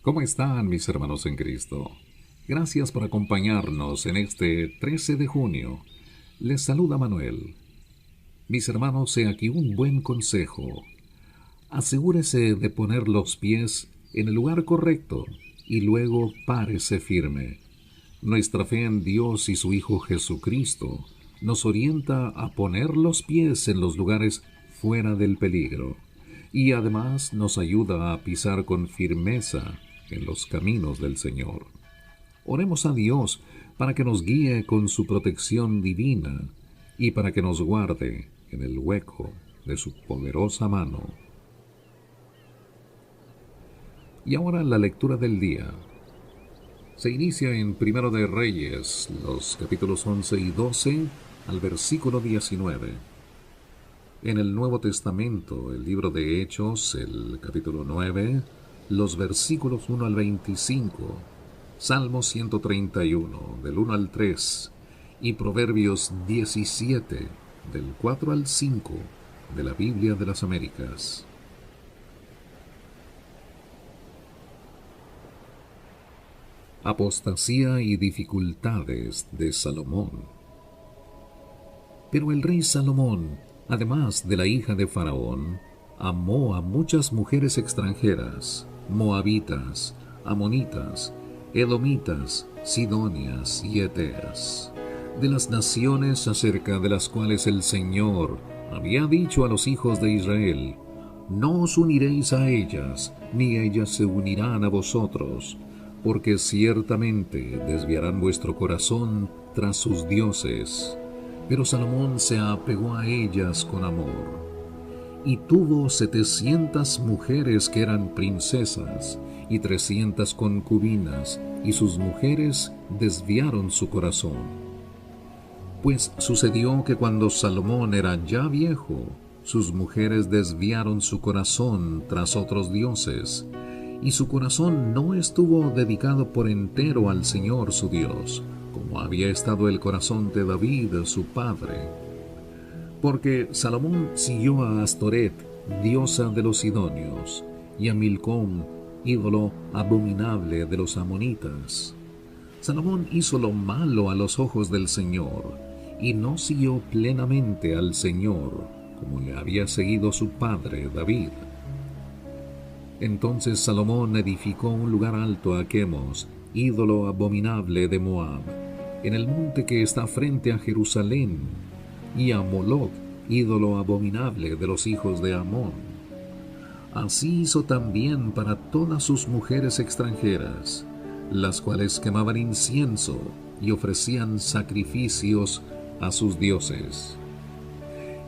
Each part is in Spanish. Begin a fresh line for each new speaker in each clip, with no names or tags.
¿Cómo están mis hermanos en Cristo? Gracias por acompañarnos en este 13 de junio. Les saluda Manuel. Mis hermanos, he aquí un buen consejo. Asegúrese de poner los pies en el lugar correcto y luego párese firme. Nuestra fe en Dios y su Hijo Jesucristo nos orienta a poner los pies en los lugares fuera del peligro y además nos ayuda a pisar con firmeza en los caminos del Señor. Oremos a Dios para que nos guíe con su protección divina y para que nos guarde en el hueco de su poderosa mano. Y ahora la lectura del día. Se inicia en Primero de Reyes, los capítulos 11 y 12 al versículo 19. En el Nuevo Testamento, el libro de Hechos, el capítulo 9, los versículos 1 al 25, Salmo 131, del 1 al 3, y Proverbios 17, del 4 al 5, de la Biblia de las Américas. Apostasía y dificultades de Salomón. Pero el rey Salomón, además de la hija de Faraón, amó a muchas mujeres extranjeras, moabitas, amonitas, edomitas, sidonias y eteas, de las naciones acerca de las cuales el Señor había dicho a los hijos de Israel: no os uniréis a ellas, ni ellas se unirán a vosotros, porque ciertamente desviarán vuestro corazón tras sus dioses. Pero Salomón se apegó a ellas con amor, y tuvo 700 mujeres que eran princesas, y 300 concubinas, y sus mujeres desviaron su corazón. Pues sucedió que cuando Salomón era ya viejo, sus mujeres desviaron su corazón tras otros dioses, y su corazón no estuvo dedicado por entero al Señor su Dios, como había estado el corazón de David su padre. Porque Salomón siguió a Astoret, diosa de los sidonios, y a Milcom, ídolo abominable de los amonitas. Salomón hizo lo malo a los ojos del Señor, y no siguió plenamente al Señor, como le había seguido su padre David. Entonces Salomón edificó un lugar alto a Quemos, ídolo abominable de Moab, en el monte que está frente a Jerusalén, y a Moloc, ídolo abominable de los hijos de Amón. Así hizo también para todas sus mujeres extranjeras, las cuales quemaban incienso y ofrecían sacrificios a sus dioses.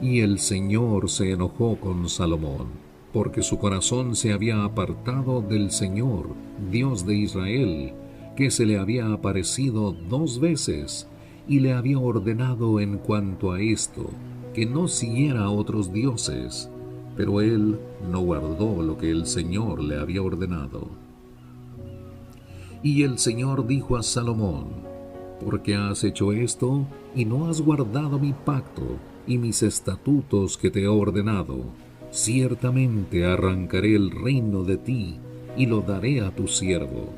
Y el Señor se enojó con Salomón, porque su corazón se había apartado del Señor, Dios de Israel, que se le había aparecido 2 veces, y le había ordenado en cuanto a esto, que no siguiera a otros dioses, pero él no guardó lo que el Señor le había ordenado. Y el Señor dijo a Salomón: ¿por qué has hecho esto y no has guardado mi pacto y mis estatutos que te he ordenado? Ciertamente arrancaré el reino de ti y lo daré a tu siervo.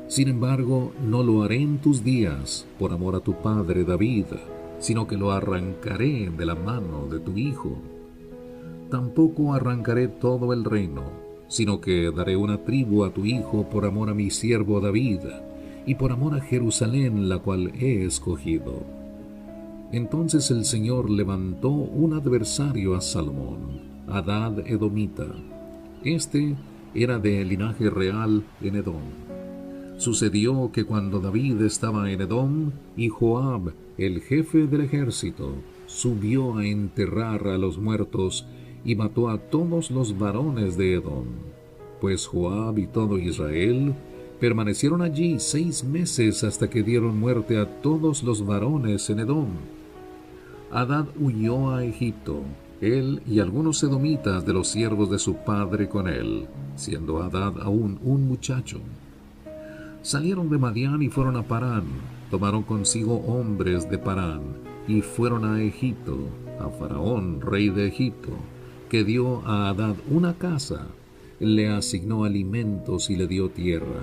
Sin embargo, no lo haré en tus días por amor a tu padre David, sino que lo arrancaré de la mano de tu hijo. Tampoco arrancaré todo el reino, sino que daré una tribu a tu hijo por amor a mi siervo David, y por amor a Jerusalén, la cual he escogido. Entonces el Señor levantó un adversario a Salomón, Hadad edomita. Este era de linaje real en Edom. Sucedió que cuando David estaba en Edom, y Joab, el jefe del ejército, subió a enterrar a los muertos y mató a todos los varones de Edom, pues Joab y todo Israel permanecieron allí 6 meses hasta que dieron muerte a todos los varones en Edom. Hadad huyó a Egipto, él y algunos edomitas de los siervos de su padre con él, siendo Hadad aún un muchacho. Salieron de Madián y fueron a Parán, tomaron consigo hombres de Parán, y fueron a Egipto, a Faraón, rey de Egipto, que dio a Hadad una casa, le asignó alimentos y le dio tierra.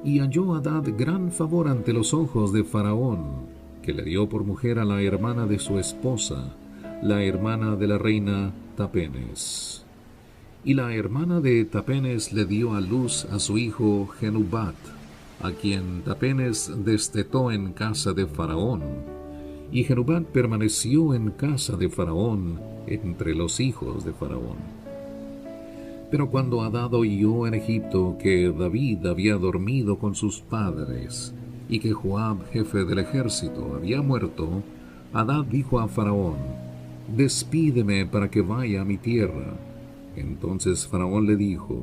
Y halló Hadad gran favor ante los ojos de Faraón, que le dio por mujer a la hermana de su esposa, la hermana de la reina Tapenes. Y la hermana de Tapenes le dio a luz a su hijo Genubat, a quien Tapenes destetó en casa de Faraón. Y Genubat permaneció en casa de Faraón entre los hijos de Faraón. Pero cuando Hadad oyó en Egipto que David había dormido con sus padres y que Joab, jefe del ejército, había muerto, Hadad dijo a Faraón: «Despídeme para que vaya a mi tierra». Entonces Faraón le dijo: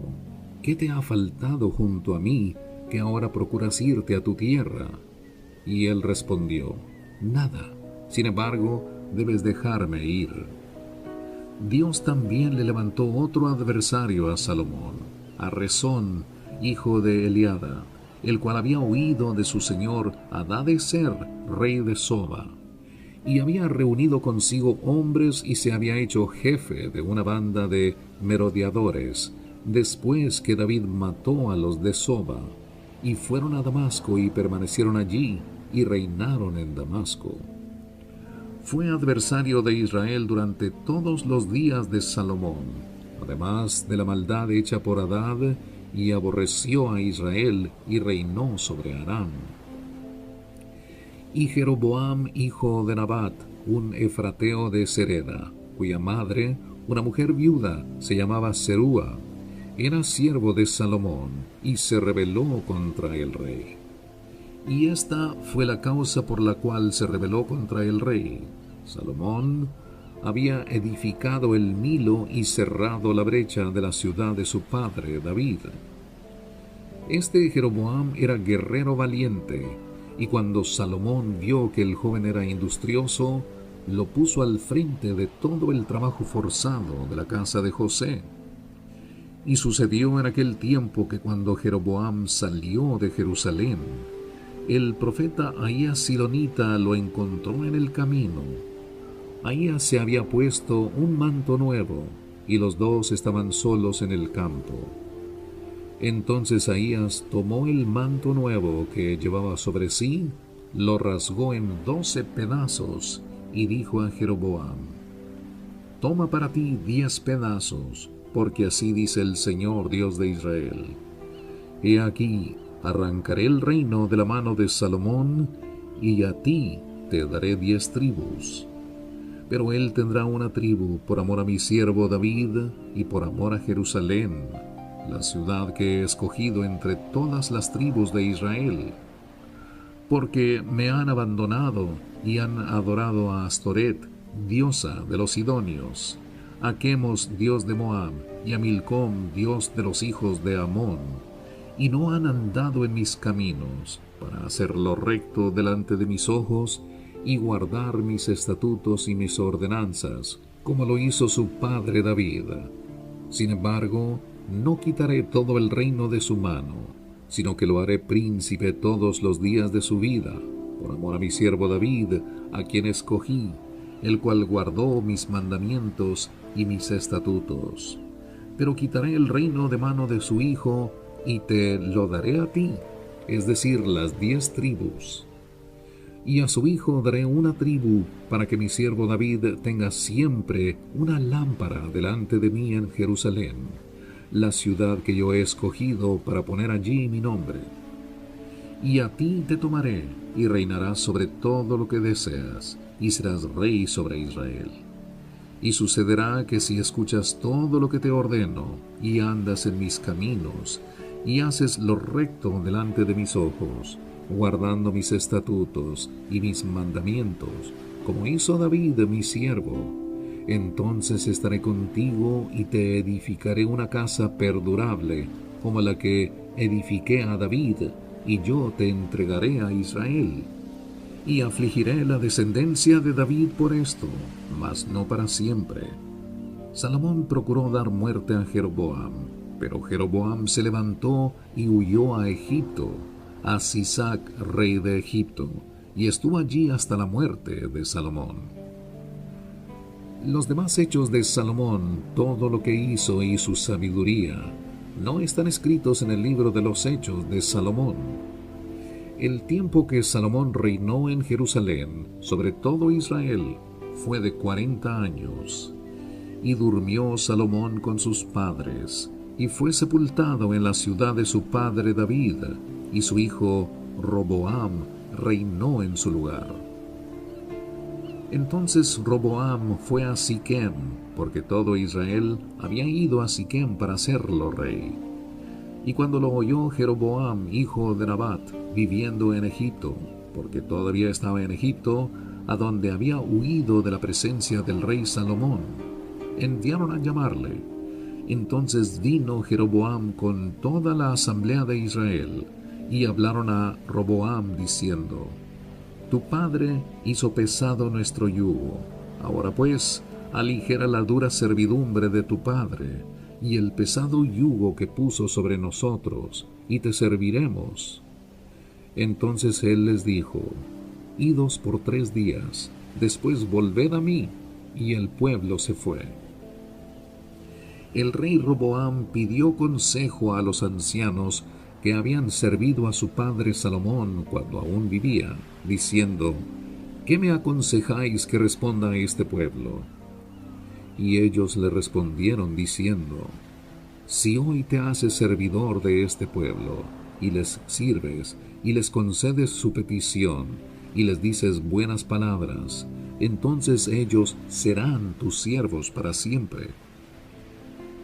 «¿Qué te ha faltado junto a mí, que ahora procuras irte a tu tierra?» Y él respondió: «Nada. Sin embargo, debes dejarme ir». Dios también le levantó otro adversario a Salomón, a Rezón, hijo de Eliada, el cual había huido de su señor Hadadezer, rey de Soba, y había reunido consigo hombres y se había hecho jefe de una banda de merodeadores, después que David mató a los de Soba, y fueron a Damasco y permanecieron allí y reinaron en Damasco. Fue adversario de Israel durante todos los días de Salomón, además de la maldad hecha por Hadad, y aborreció a Israel y reinó sobre Aram. Y Jeroboam, hijo de Nabat, un efrateo de Sereda, cuya madre, una mujer viuda, se llamaba Serúa, era siervo de Salomón, y se rebeló contra el rey. Y esta fue la causa por la cual se rebeló contra el rey. Salomón había edificado el Milo y cerrado la brecha de la ciudad de su padre David. Este Jeroboam era guerrero valiente, y cuando Salomón vio que el joven era industrioso, lo puso al frente de todo el trabajo forzado de la casa de José. Y sucedió en aquel tiempo que cuando Jeroboam salió de Jerusalén, el profeta Ahías Silonita lo encontró en el camino. Ahías se había puesto un manto nuevo, y los dos estaban solos en el campo. Entonces Ahías tomó el manto nuevo que llevaba sobre sí, lo rasgó en 12 pedazos, y dijo a Jeroboam: «Toma para ti 10 pedazos, porque así dice el Señor Dios de Israel: He aquí, arrancaré el reino de la mano de Salomón, y a ti te daré 10 tribus. Pero él tendrá una tribu por amor a mi siervo David y por amor a Jerusalén, la ciudad que he escogido entre todas las tribus de Israel. Porque me han abandonado y han adorado a Astoret, diosa de los sidonios, a Quemos, dios de Moab, y a Milcom, dios de los hijos de Amón, y no han andado en mis caminos, para hacer lo recto delante de mis ojos, y guardar mis estatutos y mis ordenanzas, como lo hizo su padre David. Sin embargo, no quitaré todo el reino de su mano, sino que lo haré príncipe todos los días de su vida, por amor a mi siervo David, a quien escogí, el cual guardó mis mandamientos y mis estatutos. Pero quitaré el reino de mano de su hijo, y te lo daré a ti, es decir, las 10 tribus. Y a su hijo daré una tribu, para que mi siervo David tenga siempre una lámpara delante de mí en Jerusalén, la ciudad que yo he escogido para poner allí mi nombre. Y a ti te tomaré, y reinarás sobre todo lo que deseas, y serás rey sobre Israel. Y sucederá que si escuchas todo lo que te ordeno, y andas en mis caminos, y haces lo recto delante de mis ojos, guardando mis estatutos y mis mandamientos, como hizo David mi siervo, entonces estaré contigo y te edificaré una casa perdurable, como la que edifiqué a David, y yo te entregaré a Israel. Y afligiré la descendencia de David por esto, mas no para siempre». Salomón procuró dar muerte a Jeroboam, pero Jeroboam se levantó y huyó a Egipto, a Sisac, rey de Egipto, y estuvo allí hasta la muerte de Salomón. Los demás hechos de Salomón, todo lo que hizo y su sabiduría, no están escritos en el libro de los hechos de Salomón. El tiempo que Salomón reinó en Jerusalén sobre todo Israel fue de 40 años. Y durmió Salomón con sus padres, y fue sepultado en la ciudad de su padre David, y su hijo Roboam reinó en su lugar. Entonces Roboam fue a Siquem, porque todo Israel había ido a Siquem para hacerlo rey. Y cuando lo oyó Jeroboam, hijo de Nabat, viviendo en Egipto, porque todavía estaba en Egipto, a donde había huido de la presencia del rey Salomón, enviaron a llamarle. Entonces vino Jeroboam con toda la asamblea de Israel, y hablaron a Roboam diciendo: Tu padre hizo pesado nuestro yugo. Ahora pues, aligera la dura servidumbre de tu padre, y el pesado yugo que puso sobre nosotros, y te serviremos. Entonces él les dijo: Idos por 3 días, después volved a mí. Y el pueblo se fue. El rey Roboam pidió consejo a los ancianos que habían servido a su padre Salomón cuando aún vivía, diciendo: ¿Qué me aconsejáis que responda a este pueblo? Y ellos le respondieron diciendo: Si hoy te haces servidor de este pueblo, y les sirves, y les concedes su petición, y les dices buenas palabras, entonces ellos serán tus siervos para siempre.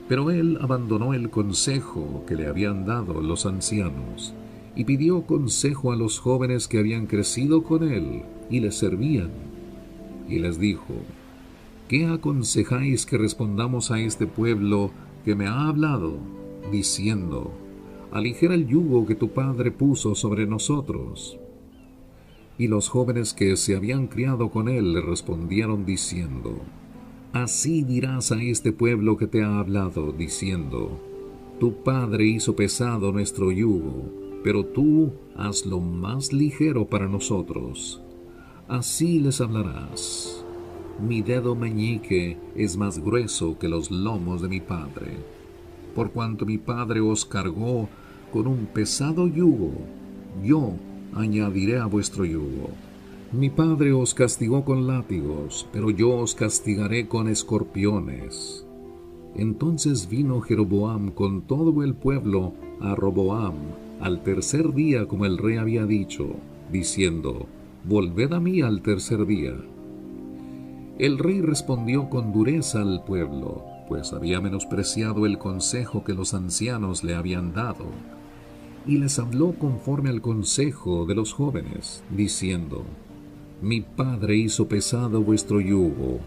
Pero él abandonó el consejo que le habían dado los ancianos, y pidió consejo a los jóvenes que habían crecido con él y le servían. Y les dijo: ¿Qué aconsejáis que respondamos a este pueblo que me ha hablado, diciendo: Aligera el yugo que tu padre puso sobre nosotros? Y los jóvenes que se habían criado con él le respondieron diciendo: Así dirás a este pueblo que te ha hablado, diciendo: Tu padre hizo pesado nuestro yugo, pero tú hazlo más ligero para nosotros. Así les hablarás: Mi dedo meñique es más grueso que los lomos de mi padre. Por cuanto mi padre os cargó con un pesado yugo, yo añadiré a vuestro yugo. Mi padre os castigó con látigos, pero yo os castigaré con escorpiones. Entonces vino Jeroboam con todo el pueblo a Roboam al 3er día, como el rey había dicho, diciendo: Volved a mí al 3er día. El rey respondió con dureza al pueblo, pues había menospreciado el consejo que los ancianos le habían dado, y les habló conforme al consejo de los jóvenes, diciendo: Mi padre hizo pesado vuestro yugo,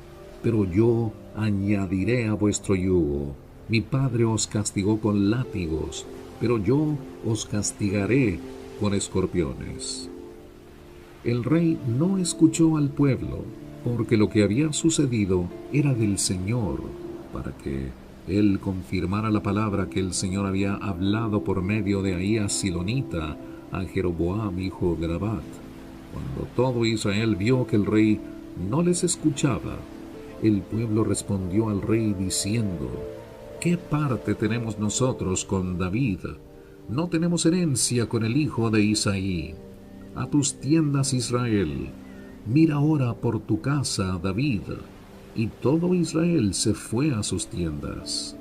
pero yo añadiré a vuestro yugo. Mi padre os castigó con látigos, pero yo os castigaré con escorpiones. El rey no escuchó al pueblo, porque lo que había sucedido era del Señor, para que él confirmara la palabra que el Señor había hablado por medio de Ahías Silonita a Jeroboam, hijo de Nabat. Cuando todo Israel vio que el rey no les escuchaba, el pueblo respondió al rey diciendo: ¿Qué parte tenemos nosotros con David? No tenemos herencia con el hijo de Isaí. A tus tiendas, Israel. Mira ahora por tu casa, David. Y todo Israel se fue a sus tiendas.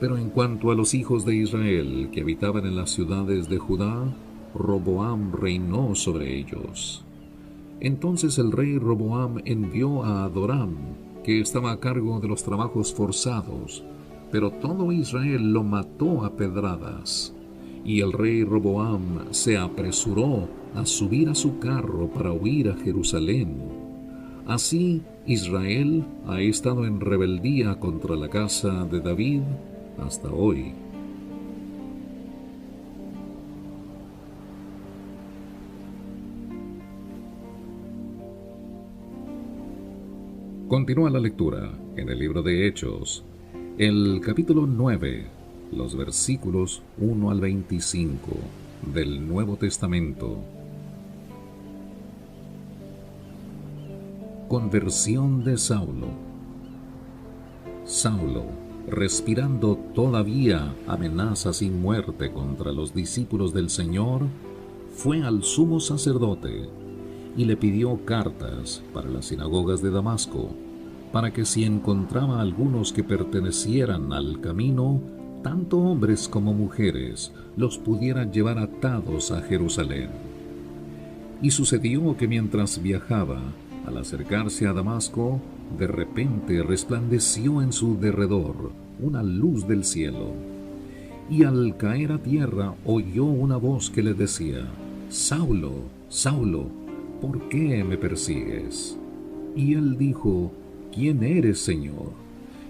Pero en cuanto a los hijos de Israel que habitaban en las ciudades de Judá, Roboam reinó sobre ellos. Entonces el rey Roboam envió a Adoram, que estaba a cargo de los trabajos forzados, pero todo Israel lo mató a pedradas. Y el rey Roboam se apresuró a subir a su carro para huir a Jerusalén. Así Israel ha estado en rebeldía contra la casa de David hasta hoy. Continúa la lectura en el libro de Hechos, el capítulo 9, los versículos 1 al 25 del Nuevo Testamento. Conversión de Saulo. Saulo, respirando todavía amenazas y muerte contra los discípulos del Señor, fue al sumo sacerdote y le pidió cartas para las sinagogas de Damasco, para que si encontraba algunos que pertenecieran al camino, tanto hombres como mujeres, los pudiera llevar atados a Jerusalén. Y sucedió que mientras viajaba, al acercarse a Damasco, de repente resplandeció en su derredor una luz del cielo. Y al caer a tierra oyó una voz que le decía: Saulo, Saulo, ¿por qué me persigues? Y él dijo: ¿Quién eres, Señor?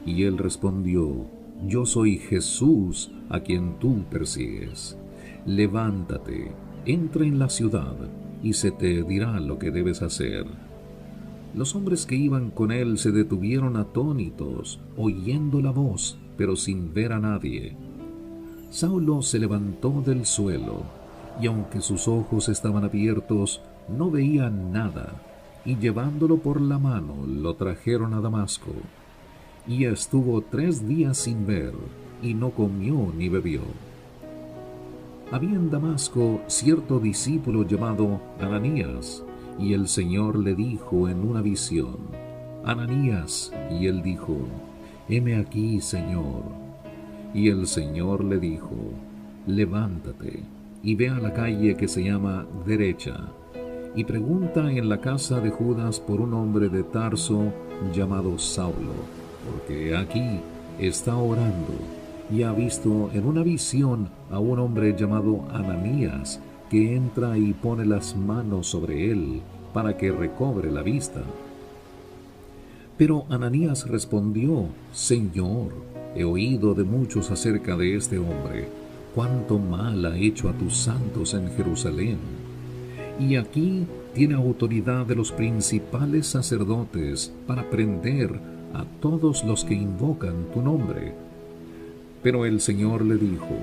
Y él respondió: Yo soy Jesús, a quien tú persigues. Levántate, entra en la ciudad, y se te dirá lo que debes hacer. Los hombres que iban con él se detuvieron atónitos, oyendo la voz, pero sin ver a nadie. Saulo se levantó del suelo, y aunque sus ojos estaban abiertos, no veía nada, y llevándolo por la mano lo trajeron a Damasco. Y estuvo 3 días sin ver, y no comió ni bebió. Había en Damasco cierto discípulo llamado Ananías, y el Señor le dijo en una visión: Ananías. Y él dijo: Heme aquí, Señor. Y el Señor le dijo: Levántate, y ve a la calle que se llama Derecha, y pregunta en la casa de Judas por un hombre de Tarso llamado Saulo, porque aquí está orando, y ha visto en una visión a un hombre llamado Ananías, que entra y pone las manos sobre él para que recobre la vista. Pero Ananías respondió: Señor, he oído de muchos acerca de este hombre, cuánto mal ha hecho a tus santos en Jerusalén. Y aquí tiene autoridad de los principales sacerdotes para prender a todos los que invocan tu nombre. Pero el Señor le dijo: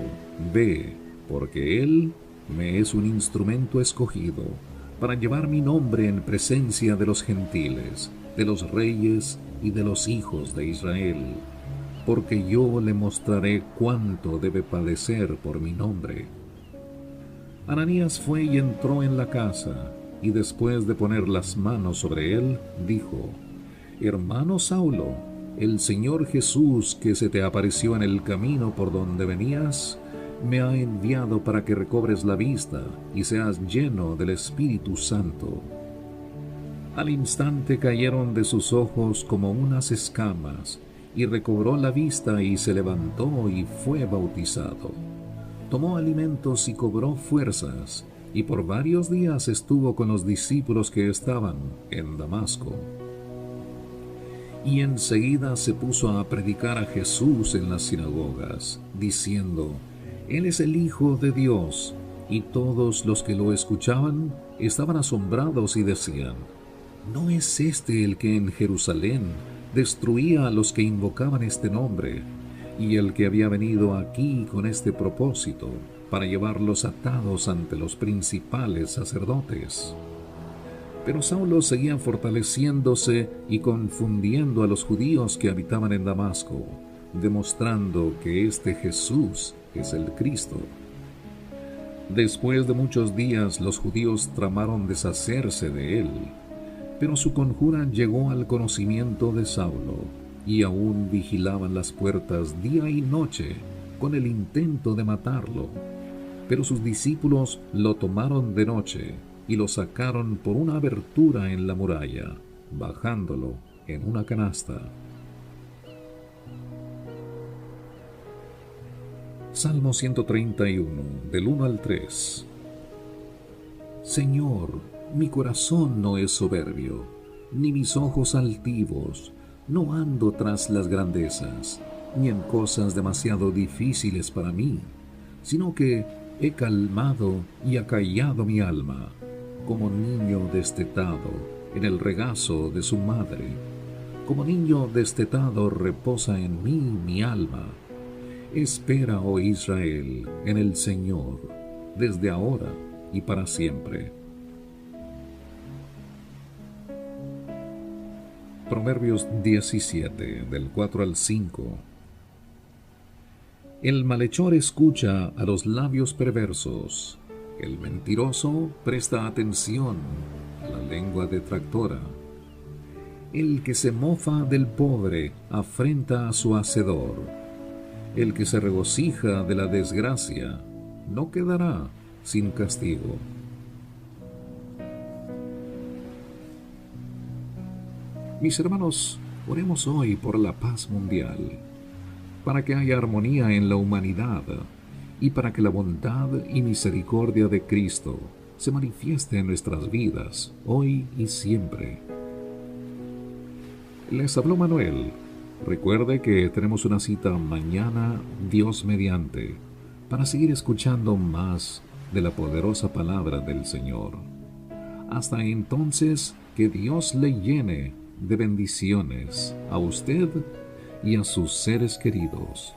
Ve, porque él me es un instrumento escogido para llevar mi nombre en presencia de los gentiles, de los reyes y de los hijos de Israel, porque yo le mostraré cuánto debe padecer por mi nombre. Ananías fue y entró en la casa, y después de poner las manos sobre él, dijo: Hermano Saulo, el Señor Jesús, que se te apareció en el camino por donde venías, me ha enviado para que recobres la vista y seas lleno del Espíritu Santo. Al instante cayeron de sus ojos como unas escamas, y recobró la vista y se levantó y fue bautizado. Tomó alimentos y cobró fuerzas, y por varios días estuvo con los discípulos que estaban en Damasco. Y enseguida se puso a predicar a Jesús en las sinagogas, diciendo: Él es el Hijo de Dios. Y todos los que lo escuchaban estaban asombrados y decían: ¿no es este el que en Jerusalén destruía a los que invocaban este nombre, y el que había venido aquí con este propósito, para llevarlos atados ante los principales sacerdotes? Pero Saulo seguía fortaleciéndose y confundiendo a los judíos que habitaban en Damasco, demostrando que este Jesús es el Cristo. Después de muchos días los judíos tramaron deshacerse de él, pero su conjura llegó al conocimiento de Saulo, y aún vigilaban las puertas día y noche con el intento de matarlo. Pero sus discípulos lo tomaron de noche y lo sacaron por una abertura en la muralla, bajándolo en una canasta. Salmo 131, del 1 al 3. Señor, mi corazón no es soberbio, ni mis ojos altivos. No ando tras las grandezas, ni en cosas demasiado difíciles para mí, sino que he calmado y acallado mi alma, como niño destetado en el regazo de su madre. Como niño destetado reposa en mí mi alma. Espera, oh Israel, en el Señor, desde ahora y para siempre. Proverbios 17, del 4 al 5. El malhechor escucha a los labios perversos. El mentiroso presta atención a la lengua detractora. El que se mofa del pobre afrenta a su hacedor. El que se regocija de la desgracia no quedará sin castigo. Mis hermanos, oremos hoy por la paz mundial, para que haya armonía en la humanidad y para que la bondad y misericordia de Cristo se manifieste en nuestras vidas, hoy y siempre. Les habló Manuel. Recuerde que tenemos una cita mañana, Dios mediante, para seguir escuchando más de la poderosa palabra del Señor. Hasta entonces, que Dios le llene de bendiciones a usted y a sus seres queridos.